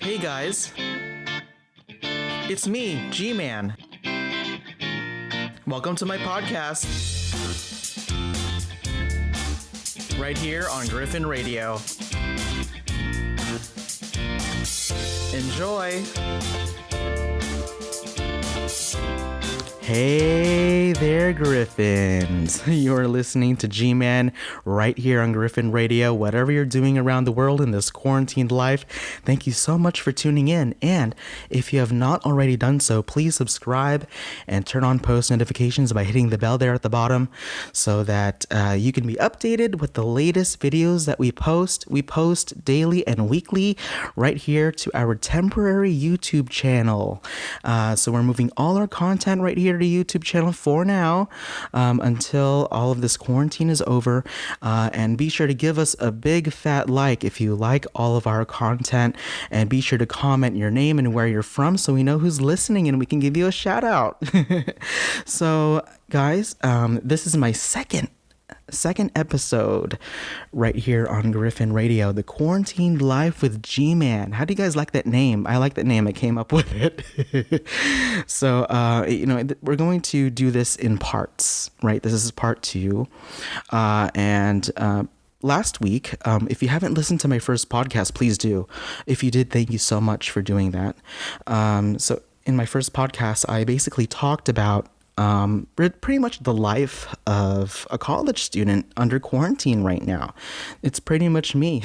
Hey guys, it's me, G-Man. Welcome to my podcast, right here on Griffin Radio. Enjoy! Hey there, Griffins. You're listening to G-Man right here on Griffin Radio. Whatever you're doing around the world in this quarantined life, thank you so much for tuning in. And if you have not already done so, please subscribe and turn on post notifications by hitting the bell there at the bottom so that you can be updated with the latest videos that we post. We post daily and weekly right here to our temporary YouTube channel. So we're moving all our content right here to YouTube channel for now until all of this quarantine is over, and be sure to give us a big fat like if you like all of our content, and be sure to comment your name and where you're from so we know who's listening and we can give you a shout out. So guys, this is my second episode right here on Griffin Radio, The Quarantined Life with G-Man. How do you guys like that name? I like that name. I came up with it. So, we're going to do this in parts, right? This is part 2. Last week, if you haven't listened to my first podcast, please do. If you did, thank you so much for doing that. So in my first podcast, I basically talked about pretty much the life of a college student under quarantine right now. It's pretty much me.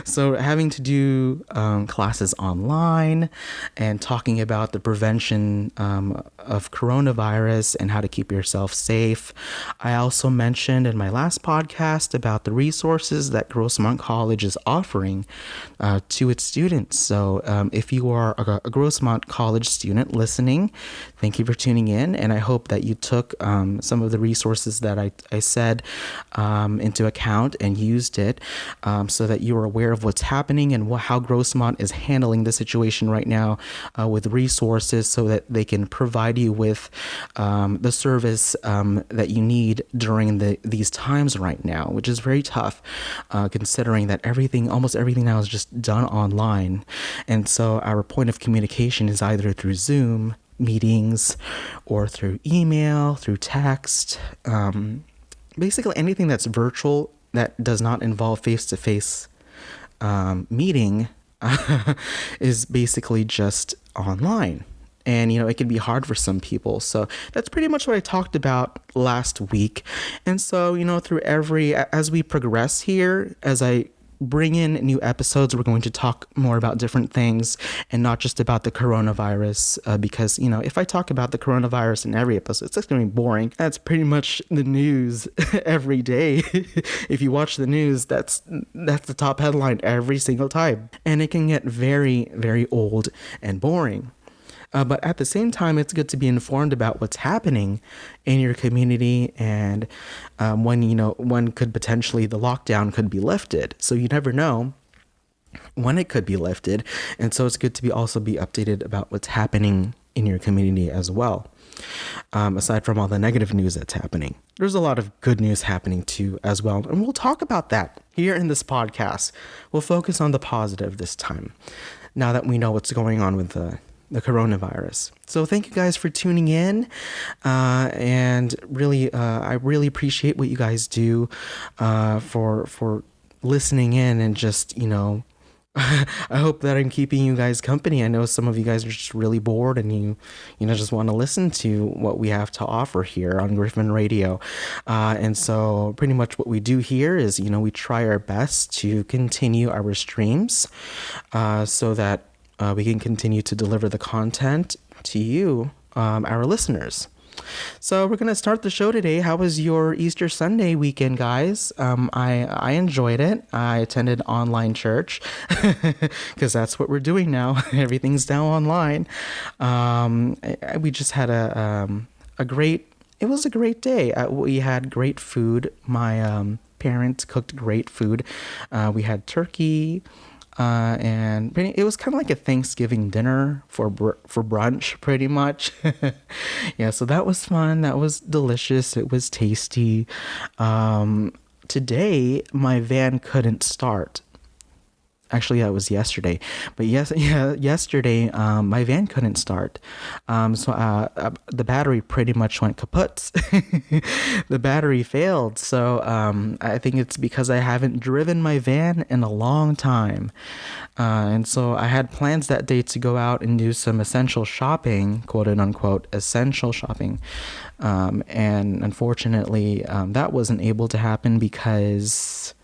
So having to do classes online and talking about the prevention of coronavirus and how to keep yourself safe. I also mentioned in my last podcast about the resources that Grossmont College is offering to its students. So if you are a Grossmont College student listening, thank you for tuning in. And I hope that you took some of the resources that I said into account and used it so that you are aware of what's happening and how Grossmont is handling the situation right now with resources so that they can provide you with the service that you need during these times right now, which is very tough considering that almost everything now is just done online. And so our point of communication is either through Zoom meetings or through email, through text, basically anything that's virtual that does not involve face-to-face meeting is basically just online. And, it can be hard for some people. So that's pretty much what I talked about last week. And so, as we progress here, as I bring in new episodes, we're going to talk more about different things and not just about the coronavirus, because if I talk about the coronavirus in every episode, it's just going to be boring. That's pretty much the news every day. If you watch the news, that's the top headline every single time, and it can get very, very old and boring. But at the same time, it's good to be informed about what's happening in your community and when could potentially the lockdown could be lifted. So you never know when it could be lifted. And so it's good to also be updated about what's happening in your community as well. Aside from all the negative news that's happening, there's a lot of good news happening too as well. And we'll talk about that here in this podcast. We'll focus on the positive this time, now that we know what's going on with the coronavirus. So thank you guys for tuning in, and really, I really appreciate what you guys do for listening in, and just I hope that I'm keeping you guys company. I know some of you guys are just really bored and you just want to listen to what we have to offer here on Griffin Radio, and so pretty much what we do here is we try our best to continue our streams so that we can continue to deliver the content to you, our listeners. So we're going to start the show today. How was your Easter Sunday weekend, guys? I enjoyed it. I attended online church because that's what we're doing now. Everything's now online. We just had it was a great day. We had great food. My parents cooked great food. We had turkey. And it was kind of like a Thanksgiving dinner for brunch, pretty much. Yeah, so that was fun. That was delicious. It was tasty. Today, my van couldn't start. Actually, that was yesterday. But yesterday, my van couldn't start. The battery pretty much went kaput. The battery failed. So I think it's because I haven't driven my van in a long time. And so I had plans that day to go out and do some essential shopping, quote unquote, essential shopping. And unfortunately, that wasn't able to happen because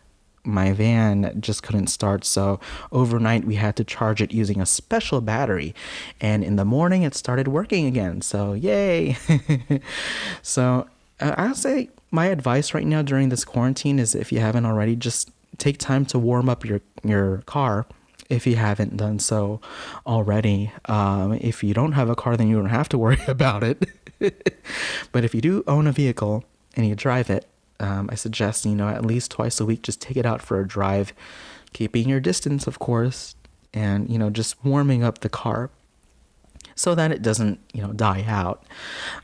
my van just couldn't start. So overnight we had to charge it using a special battery, and in the morning it started working again. So yay. So I'll say my advice right now during this quarantine is, if you haven't already, just take time to warm up your car if you haven't done so already. If you don't have a car, then you don't have to worry about it. But if you do own a vehicle and you drive it, I suggest, at least twice a week, just take it out for a drive, keeping your distance, of course, and, just warming up the car so that it doesn't, die out.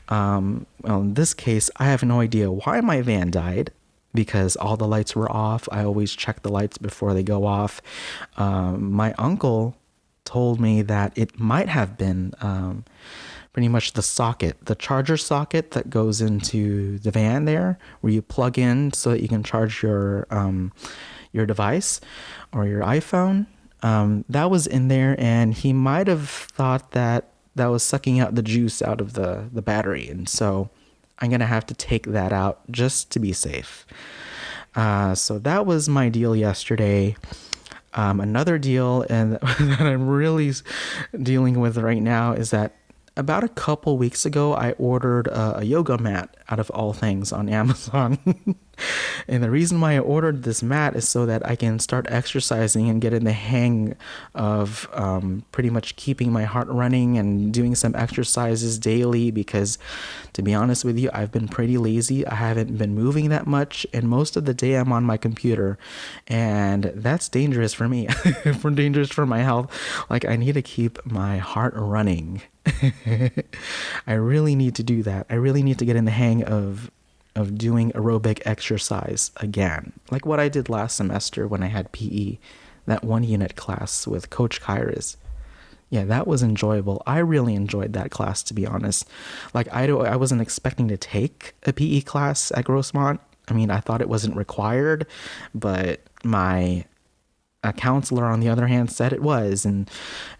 Well, in this case, I have no idea why my van died, because all the lights were off. I always check the lights before they go off. My uncle told me that it might have been pretty much the charger socket that goes into the van there, where you plug in so that you can charge your device or your iPhone. That was in there, and he might have thought that was sucking out the juice out of the battery. And so I'm going to have to take that out just to be safe. So that was my deal yesterday. Another deal and that I'm really dealing with right now is that about a couple weeks ago, I ordered a yoga mat, out of all things, on Amazon. And the reason why I ordered this mat is so that I can start exercising and get in the hang of pretty much keeping my heart running and doing some exercises daily, because to be honest with you, I've been pretty lazy. I haven't been moving that much, and most of the day I'm on my computer, and that's dangerous for me, dangerous for my health. Like, I need to keep my heart running. I really need to do that. I really need to get in the hang of doing aerobic exercise again, like what I did last semester when I had PE, that 1-unit class with Coach Kairos. Yeah, that was enjoyable. I really enjoyed that class, to be honest. Like, I wasn't expecting to take a PE class at Grossmont. I mean, I thought it wasn't required, but my counselor, on the other hand, said it was, and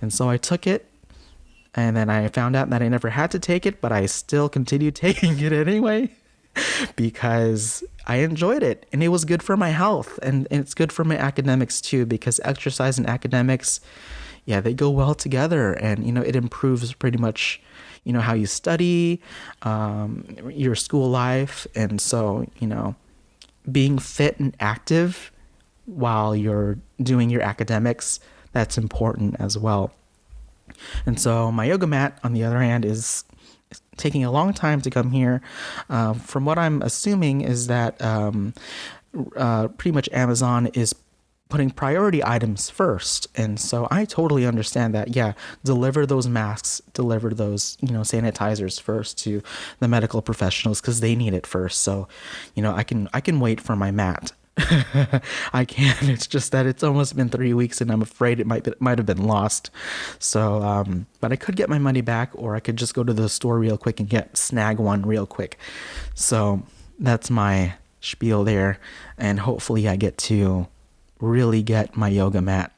so I took it. And then I found out that I never had to take it, but I still continued taking it anyway because I enjoyed it, and it was good for my health, and it's good for my academics too, because exercise and academics, yeah, they go well together, and it improves pretty much how you study, your school life. And so being fit and active while you're doing your academics, that's important as well. And so my yoga mat, on the other hand, is taking a long time to come here. From what I'm assuming is that pretty much Amazon is putting priority items first. And so I totally understand that. Yeah, deliver those masks, deliver those, sanitizers first to the medical professionals, because they need it first. So, I can wait for my mat. I can. It's just that it's almost been 3 weeks, and I'm afraid it might have been lost. So, but I could get my money back, or I could just go to the store real quick and snag one real quick. So that's my spiel there, and hopefully I get to really get my yoga mat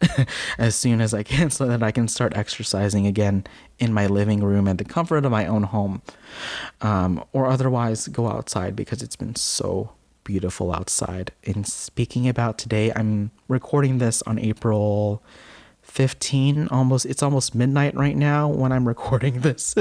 as soon as I can, so that I can start exercising again in my living room at the comfort of my own home, or otherwise go outside, because it's been so beautiful outside. And speaking about today, I'm recording this on April 15, it's almost midnight right now when I'm recording this.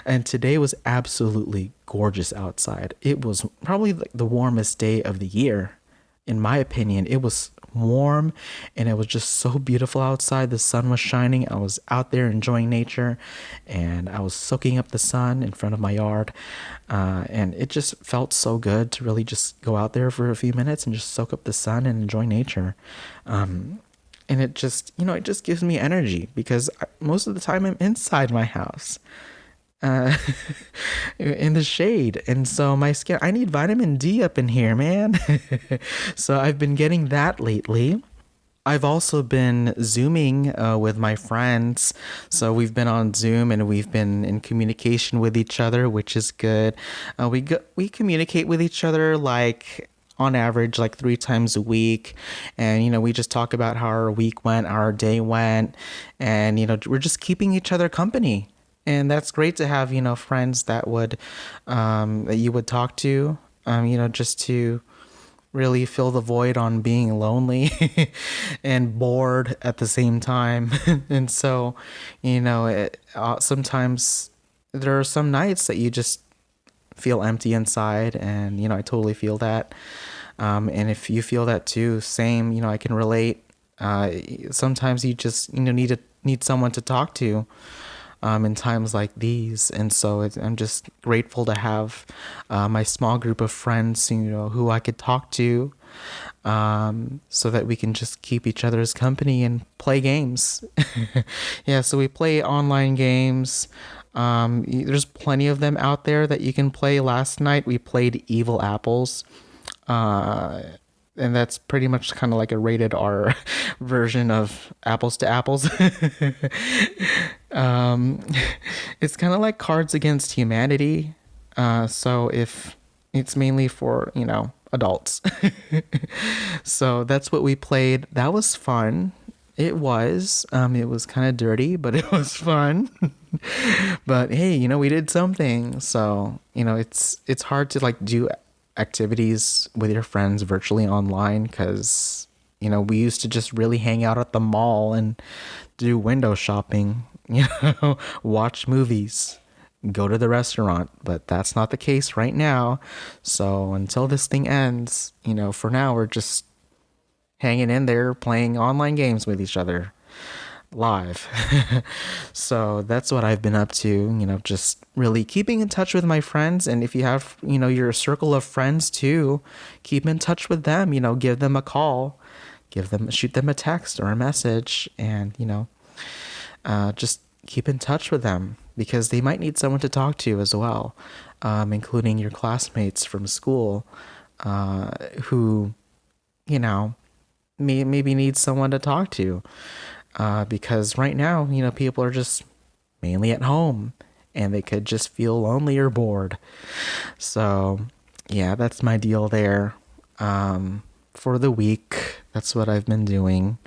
And today was absolutely gorgeous outside. It was probably the warmest day of the year, in my opinion. It was warm, and it was just so beautiful outside. The sun was shining. I was out there enjoying nature, and I was soaking up the sun in front of my yard, and it just felt so good to really just go out there for a few minutes and just soak up the sun and enjoy nature. And it just it just gives me energy, because most of the time I'm inside my house in the shade, and so my skin, I need vitamin D up in here, man. So I've been getting that lately. I've also been Zooming with my friends. So we've been on Zoom and we've been in communication with each other, which is good. We communicate with each other like on average like 3 times a week, and we just talk about how our week went, how our day went, and we're just keeping each other company. And that's great to have friends that you would talk to, just to really fill the void on being lonely and bored at the same time. And so, sometimes there are some nights that you just feel empty inside, and I totally feel that. And if you feel that too, same. I can relate. Sometimes you just need someone to talk to in times like these. And so I'm just grateful to have my small group of friends, who I could talk to, so that we can just keep each other's company and play games. Yeah, so we play online games. There's plenty of them out there that you can play. Last night we played Evil Apples. Uh, and that's pretty much kind of like a rated R version of Apples to Apples. um, it's kind of like Cards Against Humanity. So if it's mainly for, adults. So that's what we played. That was fun. It was kind of dirty, but it was fun. But hey, we did something. So, it's hard to like do activities with your friends virtually online because we used to just really hang out at the mall and do window shopping, watch movies, go to the restaurant, but that's not the case right now. So until this thing ends, for now we're just hanging in there playing online games with each other live. So that's what I've been up to, just really keeping in touch with my friends. And if you have, your circle of friends too, keep in touch with them, give them a call, shoot them a text or a message, and, just keep in touch with them because they might need someone to talk to as well, including your classmates from school, who, maybe need someone to talk to. Because right now, people are just mainly at home and they could just feel lonely or bored. So, yeah, that's my deal there. For the week, that's what I've been doing.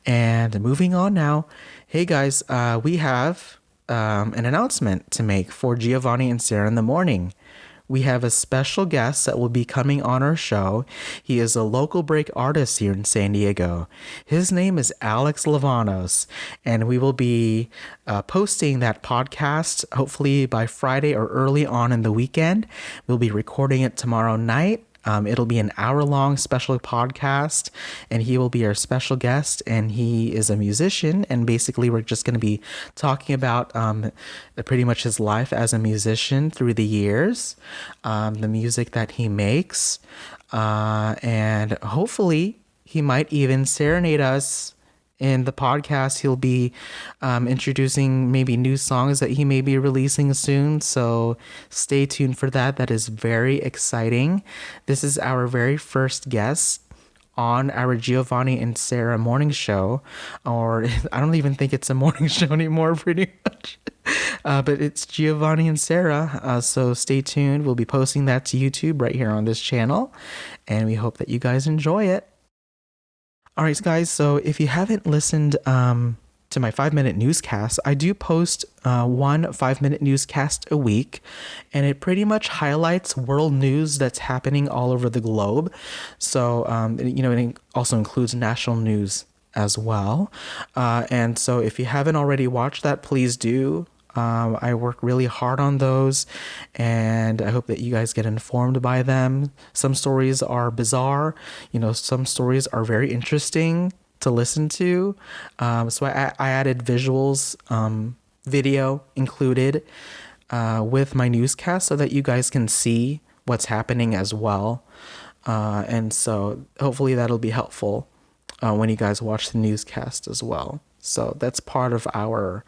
And moving on now. Hey guys, we have an announcement to make for Giovanni and Sara in the morning. We have a special guest that will be coming on our show. He is a local break artist here in San Diego. His name is Alex Lavanos, and we will be posting that podcast hopefully by Friday or early on in the weekend. We'll be recording it tomorrow night. It'll be an hour-long special podcast, and he will be our special guest, and he is a musician, and basically we're just going to be talking about pretty much his life as a musician through the years, the music that he makes, and hopefully he might even serenade us. In the podcast, he'll be introducing maybe new songs that he may be releasing soon. So stay tuned for that. That is very exciting. This is our very first guest on our Giovanni and Sara morning show. Or I don't even think it's a morning show anymore, pretty much. But it's Giovanni and Sara. So stay tuned. We'll be posting that to YouTube right here on this channel. And we hope that you guys enjoy it. All right, guys, so if you haven't listened to my 5-minute newscast, I do post one 5-minute newscast a week, and it pretty much highlights world news that's happening all over the globe. So, it also includes national news as well. And so if you haven't already watched that, please do. I work really hard on those, and I hope that you guys get informed by them. Some stories are bizarre, some stories are very interesting to listen to. So I added visuals, video included with my newscast so that you guys can see what's happening as well. And so hopefully that'll be helpful when you guys watch the newscast as well. So that's part of our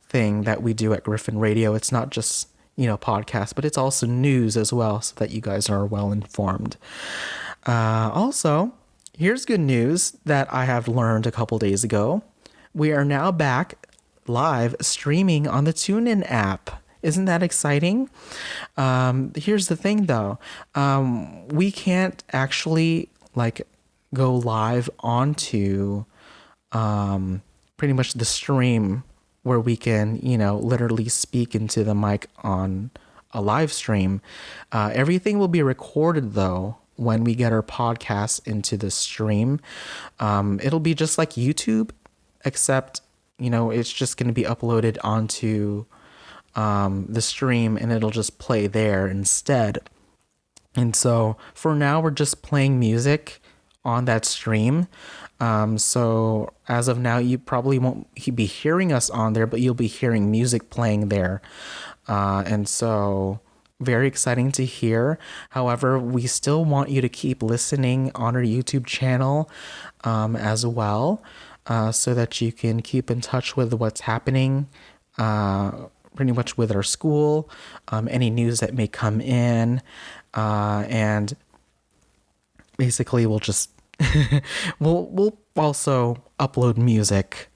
thing that we do at Griffin Radio. It's not just podcast, but it's also news as well, so that you guys are well informed. Also, Here's good news that I have learned a couple days ago. We are now back live streaming on the TuneIn app. Isn't that exciting? Here's the thing though. We can't actually like go live onto pretty much the stream where we can, literally speak into the mic on a live stream. Everything will be recorded though when we get our podcast into the stream. It'll be just like YouTube, except, it's just going to be uploaded onto the stream and it'll just play there instead. And so for now, we're just playing music on that stream. So as of now, you probably won't be hearing us on there, but you'll be hearing music playing there. And so very exciting to hear. However, we still want you to keep listening on our YouTube channel as well, so that you can keep in touch with what's happening pretty much with our school, any news that may come in, and basically we'll just we'll also upload music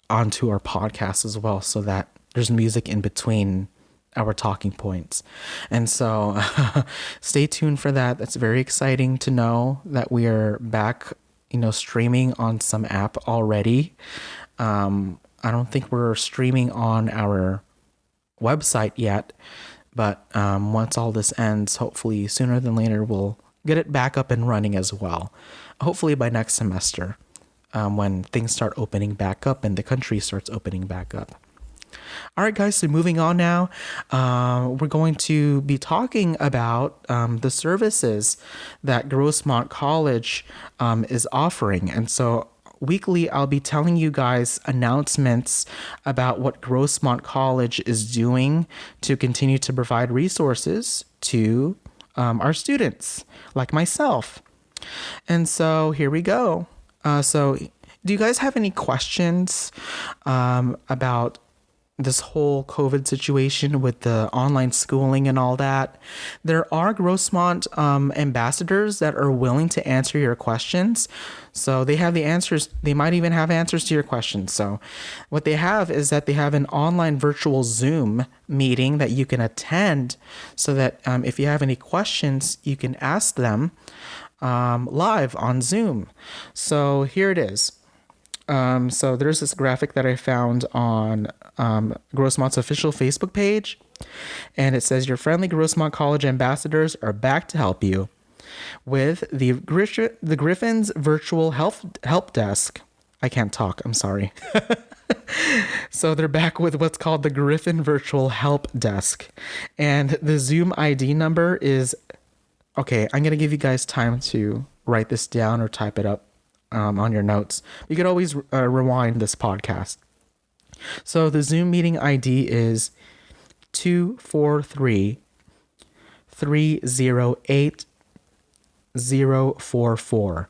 onto our podcast as well, so that there's music in between our talking points. And so stay tuned for that. That's very exciting to know that we are back, streaming on some app already. I don't think we're streaming on our website yet, but once all this ends, hopefully sooner than later, we'll get it back up and running as well. Hopefully by next semester, when things start opening back up and the country starts opening back up. All right, guys, so moving on now, we're going to be talking about the services that Grossmont College is offering. And so weekly, I'll be telling you guys announcements about what Grossmont College is doing to continue to provide resources to our students, like myself. And so here we go. So do you guys have any questions about this whole COVID situation with the online schooling and all that? There are Grossmont ambassadors that are willing to answer your questions. So they have the answers. They might even have answers to your questions. So what they have is that they have an online virtual Zoom meeting that you can attend, so that if you have any questions, you can ask them live on Zoom. So here it is. So there's this graphic that I found on Grossmont's official Facebook page, and it says your friendly Grossmont College ambassadors are back to help you with the Griffin's virtual help desk. I can't talk. I'm sorry. So they're back with what's called the Griffin Virtual Help Desk, and the Zoom ID number is, okay, I'm going to give you guys time to write this down or type it up on your notes. You could always rewind this podcast. So the Zoom meeting ID is 243-308-044.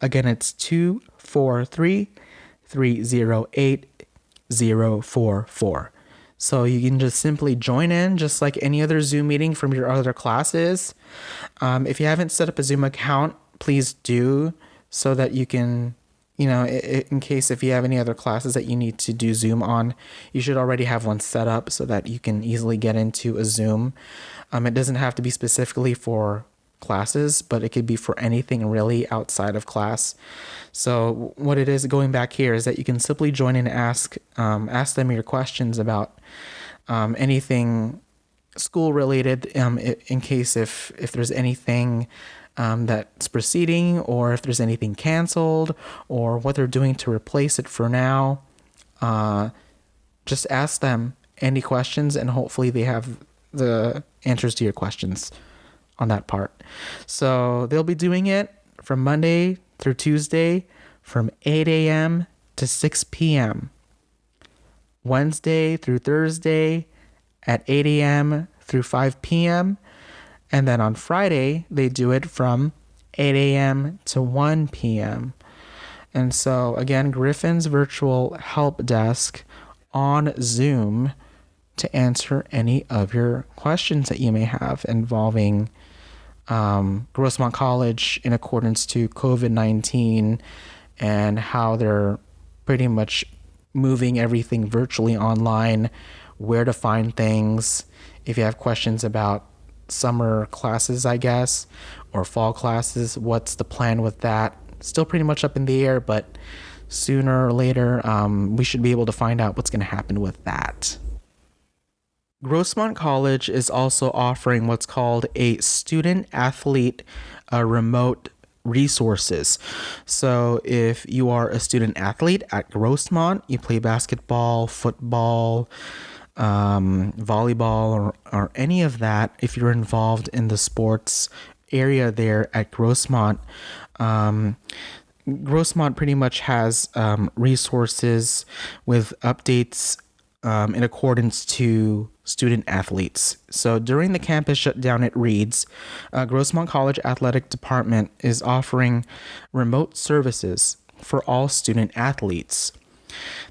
Again, it's 243-308-044. So you can just simply join in just like any other Zoom meeting from your other classes. If you haven't set up a Zoom account, please do, so that you can, in case if you have any other classes that you need to do Zoom on, you should already have one set up so that you can easily get into a Zoom. It doesn't have to be specifically for classes, but it could be for anything really outside of class. So what it is, going back here, is that you can simply join in and ask them your questions about anything school related, in case if there's anything that's proceeding, or if there's anything canceled, or what they're doing to replace it for now. Just ask them any questions, and hopefully they have the answers to your questions on that part. So they'll be doing it from Monday through Tuesday from 8 a.m. to 6 p.m. Wednesday through Thursday at 8 a.m. through 5 p.m. And then on Friday, they do it from 8 a.m. to 1 p.m. And so, again, Griffin's virtual help desk on Zoom to answer any of your questions that you may have involving Grossmont College in accordance to COVID-19 and how they're pretty much moving everything virtually online, where to find things. If you have questions about summer classes, I guess, or fall classes, what's the plan with that? Still pretty much up in the air, but sooner or later, we should be able to find out what's going to happen with that. Grossmont College is also offering what's called a StudentAthlete remote resources. So if you are a student athlete at Grossmont, you play basketball, football, volleyball, or any of that, if you're involved in the sports area there at Grossmont, Grossmont pretty much has resources with updates in accordance to student athletes. So during the campus shutdown, it reads, Grossmont College Athletic Department is offering remote services for all student athletes.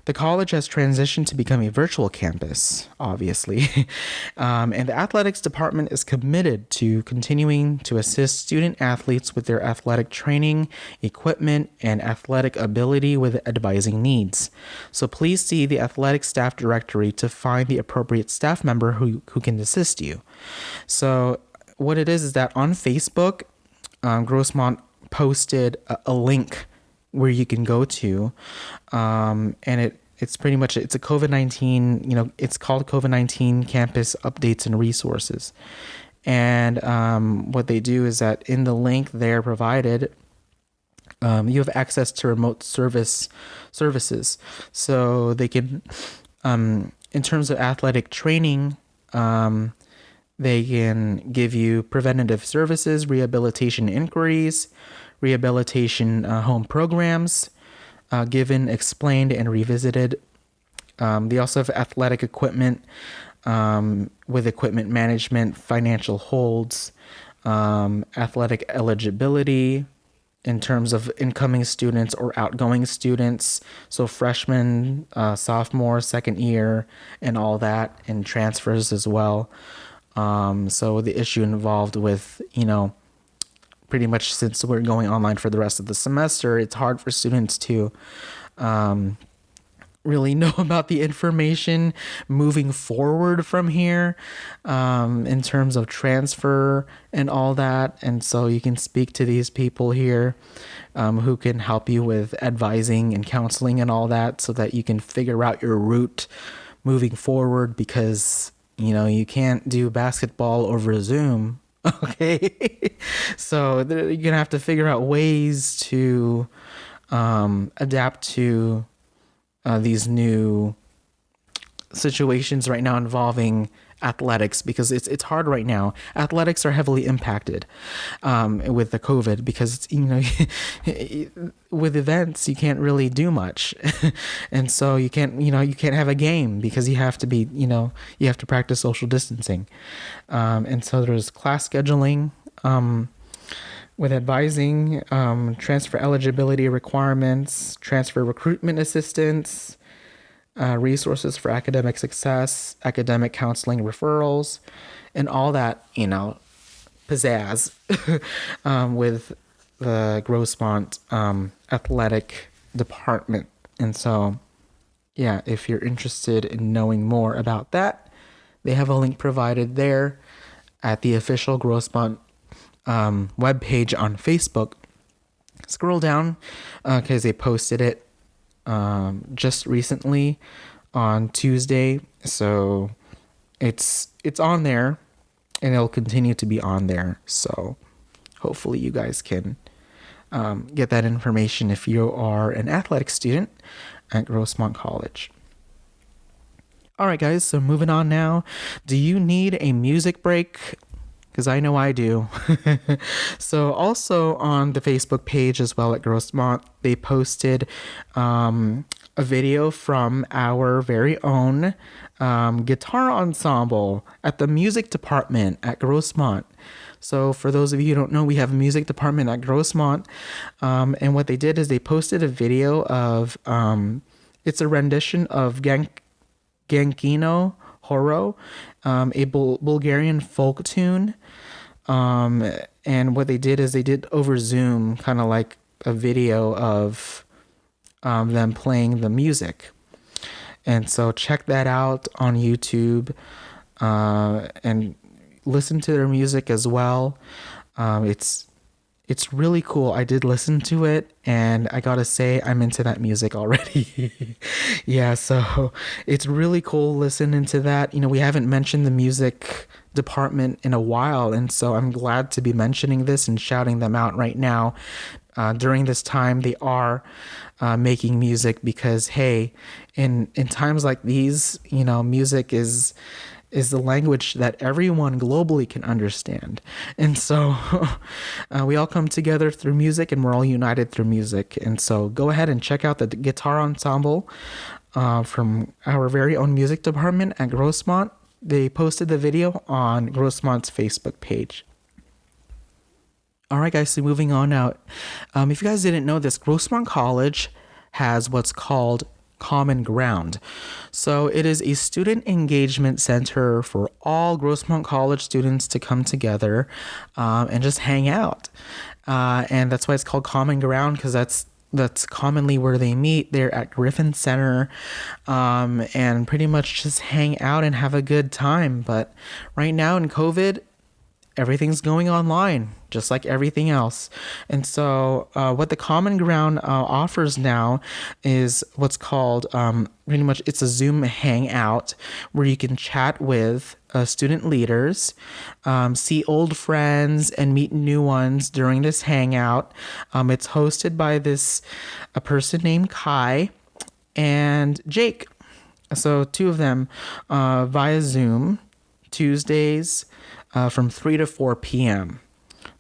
The college has transitioned to become a virtual campus, obviously, and the athletics department is committed to continuing to assist student athletes with their athletic training, equipment, and athletic ability with advising needs. So please see the athletic staff directory to find the appropriate staff member who can assist you. So what it is that on Facebook, Grossmont posted a link where you can go to, and it's pretty much, it's a COVID-19, it's called COVID-19 Campus Updates and Resources. And what they do is that in the link there provided, you have access to remote services. So they can, in terms of athletic training, they can give you preventative services, rehabilitation inquiries, rehabilitation home programs, given, explained, and revisited. They also have athletic equipment with equipment management, financial holds, athletic eligibility in terms of incoming students or outgoing students. So freshmen, sophomore, second year, and all that, and transfers as well. So the issue involved with, pretty much since we're going online for the rest of the semester, it's hard for students to really know about the information moving forward from here in terms of transfer and all that. And so you can speak to these people here who can help you with advising and counseling and all that so that you can figure out your route moving forward, because, you can't do basketball over Zoom. Okay. So you're going to have to figure out ways to adapt to these new situations right now involving athletics, because it's hard right now. Athletics are heavily impacted with the COVID, because with events you can't really do much, and so you can't have a game because you have to be you have to practice social distancing, and so there's class scheduling with advising, transfer eligibility requirements, transfer recruitment assistance, resources for academic success, academic counseling referrals, and all that, pizzazz with the Grossmont athletic department. And so, yeah, if you're interested in knowing more about that, they have a link provided there at the official Grossmont webpage on Facebook. Scroll down because they posted it just recently on Tuesday, so it's on there, and it'll continue to be on there. So hopefully you guys can get that information if you are an athletic student at Grossmont College. All right, guys, so moving on now. Do you need a music break? Because I know I do. So also on the Facebook page as well at Grossmont, they posted a video from our very own guitar ensemble at the music department at Grossmont. So for those of you who don't know, we have a music department at Grossmont. And what they did is they posted a video of, it's a rendition of Gankino Horo, a Bulgarian folk tune. And what they did is they did over Zoom, kind of like a video of them playing the music. And so check that out on YouTube, and listen to their music as well. It's really cool. I did listen to it, and I gotta say, I'm into that music already. Yeah, so it's really cool listening to that. We haven't mentioned the music department in a while, and so I'm glad to be mentioning this and shouting them out right now. During this time, they are making music because, hey, in times like these, music is the language that everyone globally can understand. And so we all come together through music, and we're all united through music. And so go ahead and check out the guitar ensemble from our very own music department at Grossmont. They posted the video on Grossmont's Facebook page. All right, guys, so moving on now. If you guys didn't know this, Grossmont College has what's called Common Ground. So it is a student engagement center for all Grossmont College students to come together and just hang out. And that's why it's called Common Ground, because that's commonly where they meet. They're at Griffin Center, and pretty much just hang out and have a good time. But right now in COVID, everything's going online, just like everything else. And so what the Common Ground offers now is what's called, pretty much, it's a Zoom hangout where you can chat with student leaders, see old friends, and meet new ones during this hangout. It's hosted by a person named Kai and Jake. So two of them via Zoom, Tuesdays, from 3 to 4 p.m.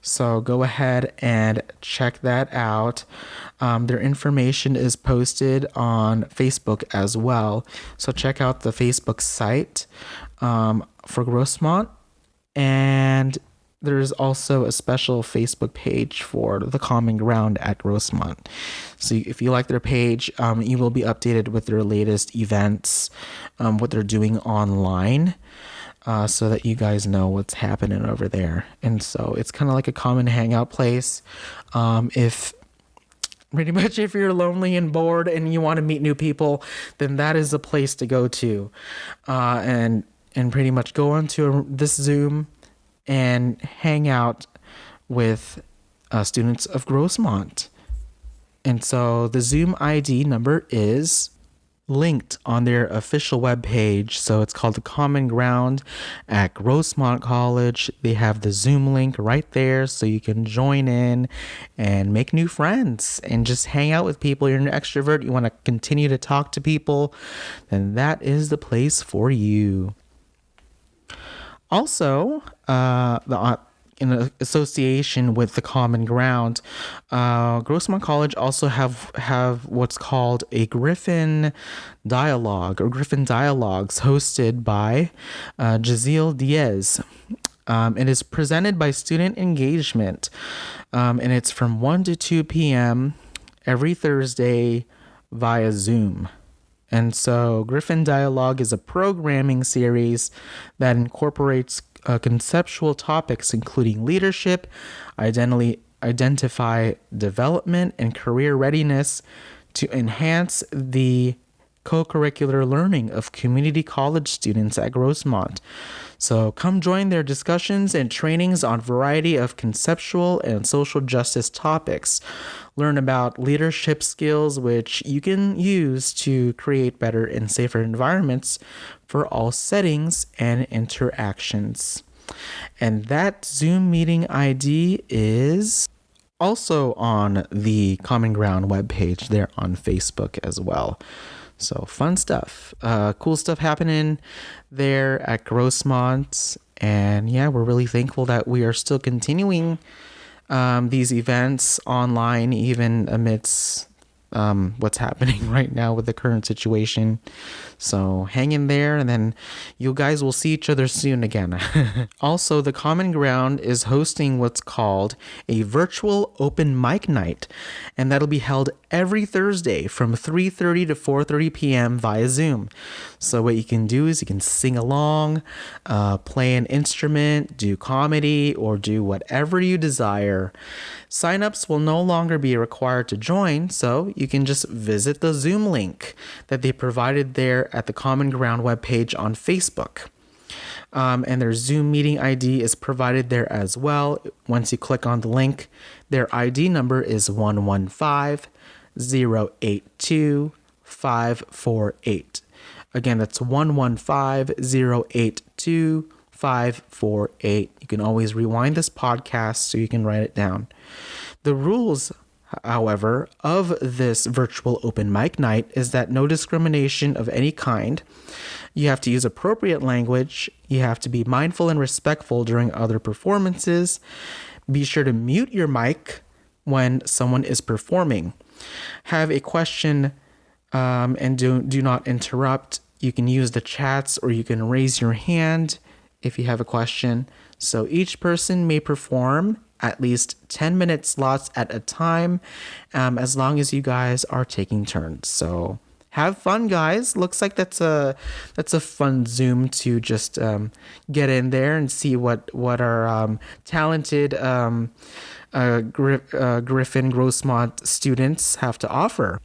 So go ahead and check that out. Their information is posted on Facebook as well. So check out the Facebook site for Grossmont. And there's also a special Facebook page for the Common Ground at Grossmont. So if you like their page, you will be updated with their latest events, what they're doing online. So that you guys know what's happening over there. And so it's kind of like a common hangout place. If you're lonely and bored and you want to meet new people, then that is a place to go to. And pretty much go onto this Zoom and hang out with students of Grossmont. And so the Zoom ID number is linked on their official webpage. So it's called the Common Ground at Grossmont College. They have the Zoom link right there, so you can join in and make new friends and just hang out with people. You're an extrovert, you want to continue to talk to people, then that is the place for you. Also, in association with the Common Ground, Grossmont College also have what's called a Griffin Dialogue, or Griffin Dialogues, hosted by Giselle Diaz. It is presented by Student Engagement, and it's from 1 to 2 p.m. every Thursday via Zoom. And so Griffin Dialogue is a programming series that incorporates conceptual topics including leadership, identify development, and career readiness to enhance the co-curricular learning of community college students at Grossmont. So come join their discussions and trainings on a variety of conceptual and social justice topics. Learn about leadership skills which you can use to create better and safer environments for all settings and interactions. And that Zoom meeting ID is also on the Common Ground webpage there on Facebook as well. So fun stuff, cool stuff happening there at Grossmont. And yeah, we're really thankful that we are still continuing these events online, even amidst what's happening right now with the current situation. So hang in there, and then you guys will see each other soon again. Also, the Common Ground is hosting what's called a virtual open mic night, and that'll be held every Thursday from 3:30 to 4:30 p.m. via Zoom. So what you can do is you can sing along, play an instrument, do comedy, or do whatever you desire. Signups will no longer be required to join, so you can just visit the Zoom link that they provided there at the Common Ground webpage on Facebook. And their Zoom meeting ID is provided there as well. Once you click on the link, their ID number is 115-082-548. Again, that's 115-082-548. You can always rewind this podcast so you can write it down. The rules, however, of this virtual open mic night is that no discrimination of any kind. You have to use appropriate language. You have to be mindful and respectful during other performances. Be sure to mute your mic when someone is performing. Have a question and do not interrupt. You can use the chats or you can raise your hand if you have a question. So each person may perform at least 10-minute slots at a time, as long as you guys are taking turns. So have fun, guys. Looks like that's a fun Zoom to just get in there and see what our talented Griffin Grossmont students have to offer.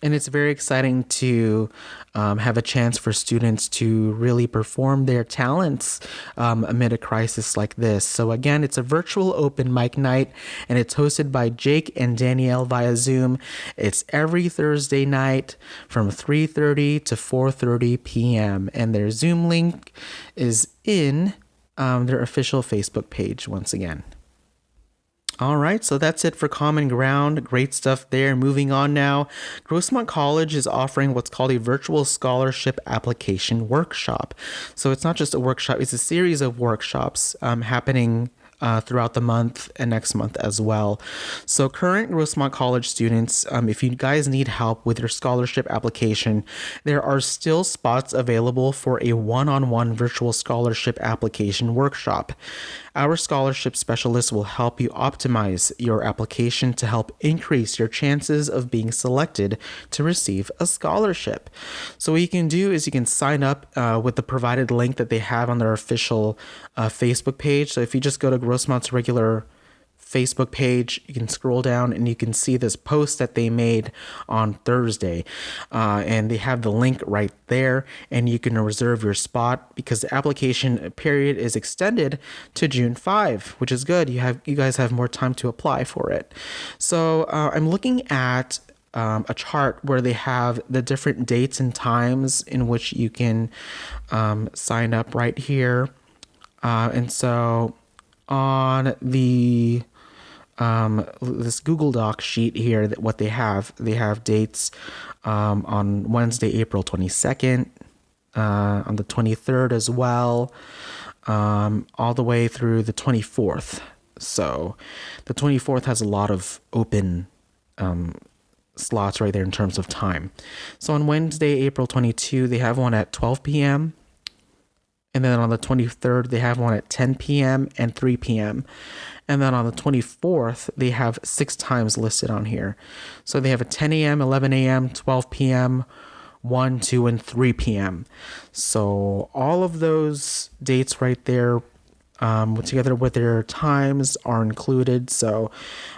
And it's very exciting to have a chance for students to really perform their talents amid a crisis like this. So again, it's a virtual open mic night, and it's hosted by Jake and Danielle via Zoom. It's every Thursday night from 3:30 to 4:30 p.m. And their Zoom link is in their official Facebook page once again. All right, so that's it for Common Ground. Great stuff there. Moving on now. Grossmont College is offering what's called a virtual scholarship application workshop. So it's not just a workshop, it's a series of workshops happening throughout the month and next month as well. So current Grossmont College students, if you guys need help with your scholarship application, there are still spots available for a one-on-one virtual scholarship application workshop. Our scholarship specialist will help you optimize your application to help increase your chances of being selected to receive a scholarship. So what you can do is you can sign up with the provided link that they have on their official Facebook page. So if you just go to Grossmont's regular Facebook page, you can scroll down and you can see this post that they made on Thursday, and they have the link right there, and you can reserve your spot because the application period is extended to June 5, which is good. You guys have more time to apply for it. So I'm looking at a chart where they have the different dates and times in which you can sign up right here, and so on the this Google Doc sheet here, that what they have dates on Wednesday, April 22nd, on the 23rd as well, all the way through the 24th. So the 24th has a lot of open slots right there in terms of time. So on Wednesday, April 22, they have one at 12 p.m. And then on the 23rd, they have one at 10 p.m. and 3 p.m. And then on the 24th, they have 6 times listed on here. So they have a 10 a.m., 11 a.m., 12 p.m., 1, 2, and 3 p.m. So all of those dates right there, together with their times, are included. So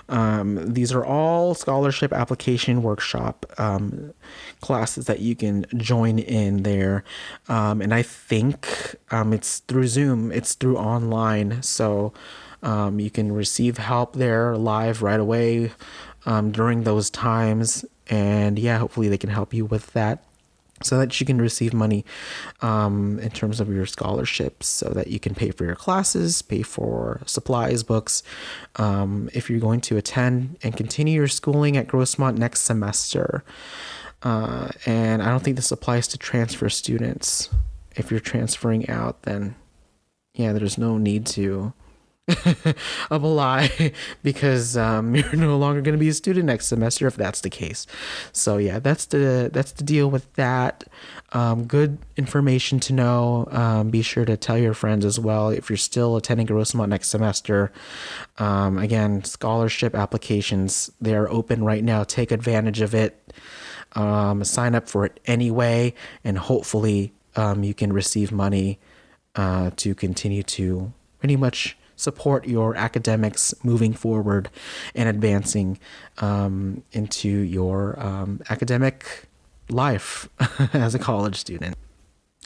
these are all scholarship application workshop classes that you can join in there. And I think it's through Zoom, it's through online. So you can receive help there live right away during those times. And yeah, hopefully they can help you with that, so that you can receive money in terms of your scholarships, so that you can pay for your classes, pay for supplies, books, if you're going to attend and continue your schooling at Grossmont next semester. And I don't think this applies to transfer students. If you're transferring out, then yeah, there's no need to of a lie because you're no longer going to be a student next semester if that's the case. So yeah, that's the deal with that. Good information to know. Be sure to tell your friends as well if you're still attending Grossmont next semester. Again, scholarship applications, they are open right now. Take advantage of it. Sign up for it anyway, and hopefully you can receive money to continue to pretty much support your academics moving forward and advancing into your academic life as a college student.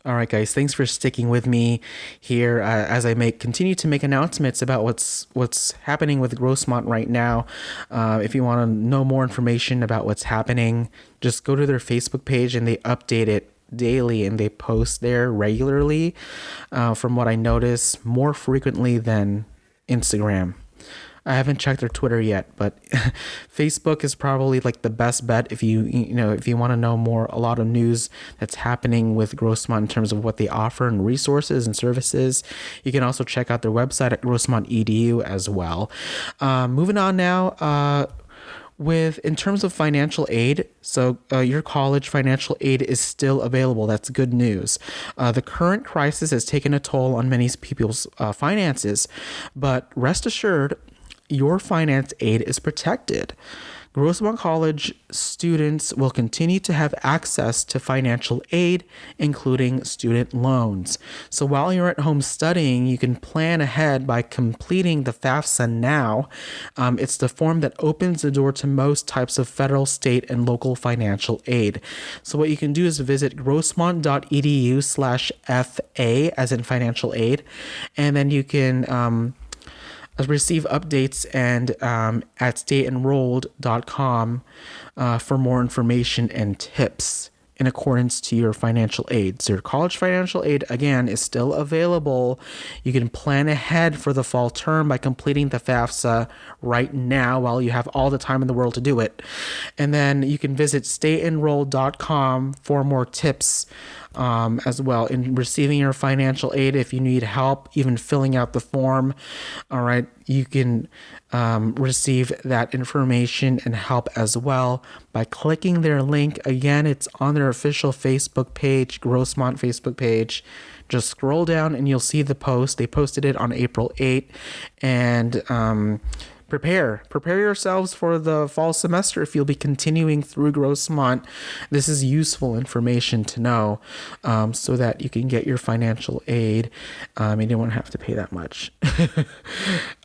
All right, guys, thanks for sticking with me here as I continue to make announcements about what's happening with Grossmont right now. If you want to know more information about what's happening, just go to their Facebook page, and they update it daily, and they post there regularly, from what I notice, more frequently than Instagram. I haven't checked their Twitter yet, but Facebook is probably like the best bet if you want to know a lot of news that's happening with Grossmont in terms of what they offer and resources and services. You can also check out their website at grossmont.edu as well. Moving on now, in terms of financial aid, so your college financial aid is still available. That's good news. The current crisis has taken a toll on many people's finances, but rest assured, your finance aid is protected. Grossmont College students will continue to have access to financial aid, including student loans. So while you're at home studying, you can plan ahead by completing the FAFSA now. It's the form that opens the door to most types of federal, state, and local financial aid. So what you can do is visit grossmont.edu/FA, as in financial aid, and then you can receive updates and at StudentAthlete.com for more information and tips in accordance to your financial aid. So your college financial aid, again, is still available. You can plan ahead for the fall term by completing the FAFSA right now while you have all the time in the world to do it. And then you can visit StayEnrolled.com for more tips as well in receiving your financial aid. If you need help even filling out the form, all right, you can receive that information and help as well by clicking their link. Again, it's on their official Facebook page, Grossmont Facebook page. Just scroll down and you'll see the post. They posted it on April 8th, and prepare yourselves for the fall semester. If you'll be continuing through Grossmont, this is useful information to know, so that you can get your financial aid. You don't have to pay that much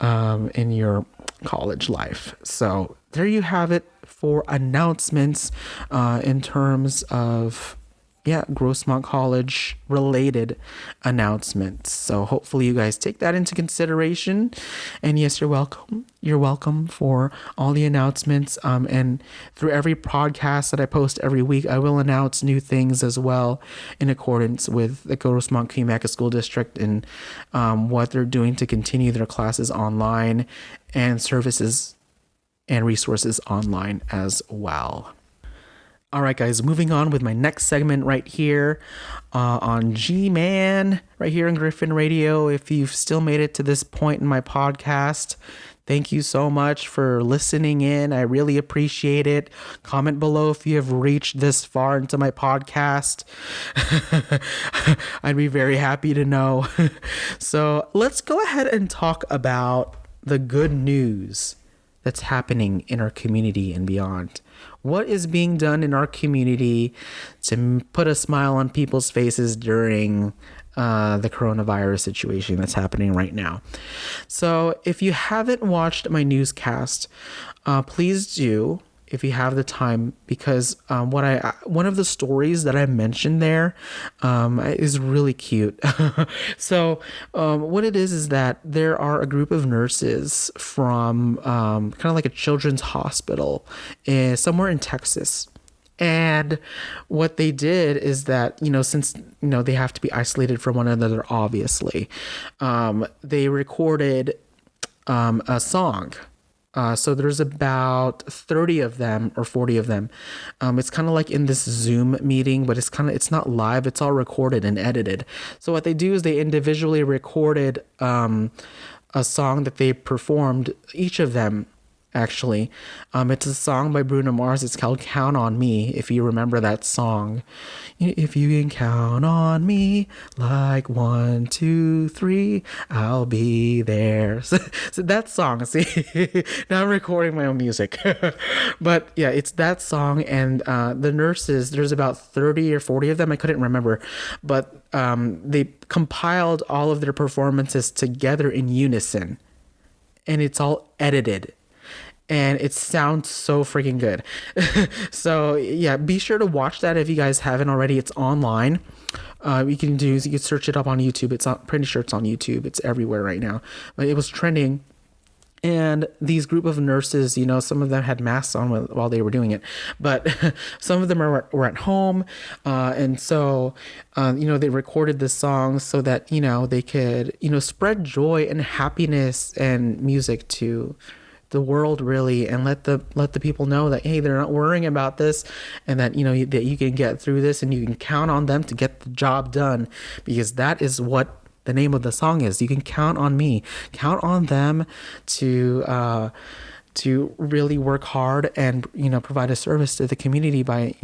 in your college life. So there you have it for announcements in terms of Grossmont College related announcements. So hopefully you guys take that into consideration. And yes, you're welcome. You're welcome for all the announcements. And through every podcast that I post every week, I will announce new things as well in accordance with the Grossmont Community School District and what they're doing to continue their classes online and services and resources online as well. All right, guys, moving on with my next segment right here on G-Man, right here in Griffin Radio. If you've still made it to this point in my podcast, thank you so much for listening in. I really appreciate it. Comment below if you have reached this far into my podcast. I'd be very happy to know. So let's go ahead and talk about the good news that's happening in our community and beyond. What is being done in our community to put a smile on people's faces during the coronavirus situation that's happening right now? So if you haven't watched my newscast, please do if you have the time, because one of the stories that I mentioned there is really cute. So what it is that there are a group of nurses from kind of like a children's hospital somewhere in Texas. And what they did is that, since, they have to be isolated from one another, obviously, they recorded a song. So there's about 30 of them or 40 of them. It's kind of like in this Zoom meeting, but it's not live. It's all recorded and edited. So what they do is they individually recorded a song that they performed, each of them actually. It's a song by Bruno Mars. It's called Count on Me, if you remember that song. If you can count on me, like 1, 2, 3, I'll be there. So that song, see, now I'm recording my own music. But yeah, it's that song, and the nurses, there's about 30 or 40 of them, I couldn't remember, but they compiled all of their performances together in unison, and it's all edited. And it sounds so freaking good. So yeah, be sure to watch that if you guys haven't already. It's online. You can search it up on YouTube. Pretty sure it's on YouTube. It's everywhere right now. But it was trending. And these group of nurses, some of them had masks on while they were doing it, but some of them were at home. And so, they recorded this song so that, they could, spread joy and happiness and music to the world, really, and let the people know that, hey, they're not worrying about this, and that that you can get through this, and you can count on them to get the job done, because that is what the name of the song is. You can count on me, count on them to really work hard and provide a service to the community by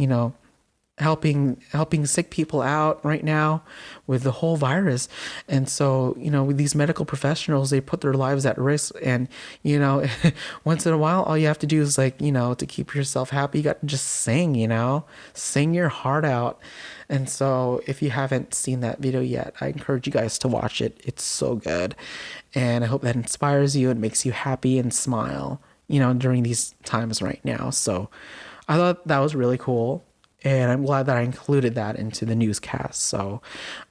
helping sick people out right now with the whole virus. And so with these medical professionals, they put their lives at risk, and once in a while, all you have to do is to keep yourself happy, you got to just sing your heart out. And so if you haven't seen that video yet, I encourage you guys to watch it. It's so good, and I hope that inspires you and makes you happy and smile during these times right now. So I thought that was really cool, and I'm glad that I included that into the newscast. So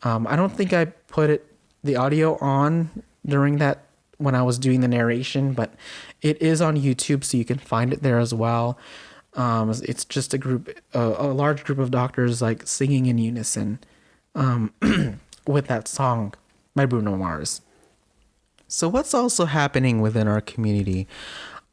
I don't think I put the audio on during that when I was doing the narration, but it is on YouTube, so you can find it there as well. It's just a large group of doctors singing in unison with that song by Bruno Mars. So what's also happening within our community?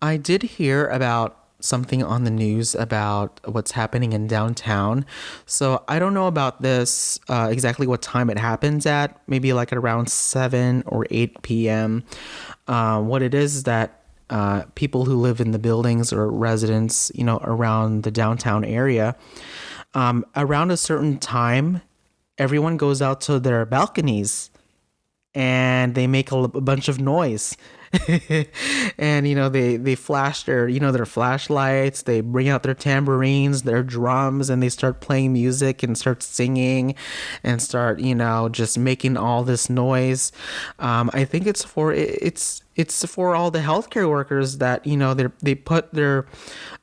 I did hear about something on the news about what's happening in downtown. So I don't know about this, exactly what time it happens at, maybe at around 7 or 8 p.m. What it is that people who live in the buildings or residents, around the downtown area, around a certain time, everyone goes out to their balconies and they make a bunch of noise. And they flash their flashlights, they bring out their tambourines, their drums, and they start playing music and start singing and start just making all this noise. I think it's for all the healthcare workers that they put their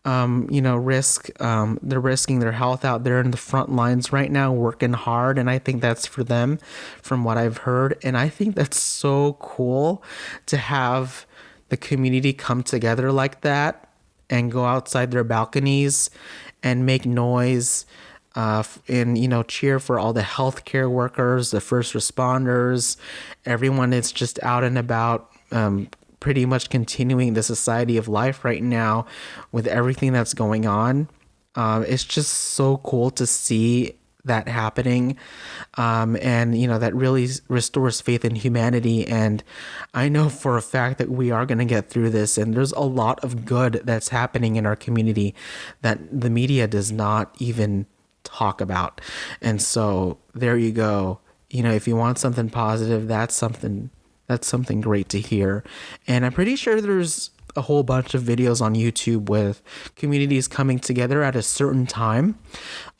they're risking their health out there in the front lines right now, working hard, and I think that's for them, from what I've heard. And I think that's so cool to have the community come together like that and go outside their balconies and make noise, and cheer for all the healthcare workers, the first responders, everyone that's just out and about, pretty much continuing the society of life right now with everything that's going on. It's just so cool to see that happening, and that really restores faith in humanity. And I know for a fact that we are going to get through this, and there's a lot of good that's happening in our community that the media does not even talk about. And so there you go. If you want something positive, that's something great to hear. And I'm pretty sure there's a whole bunch of videos on YouTube with communities coming together at a certain time,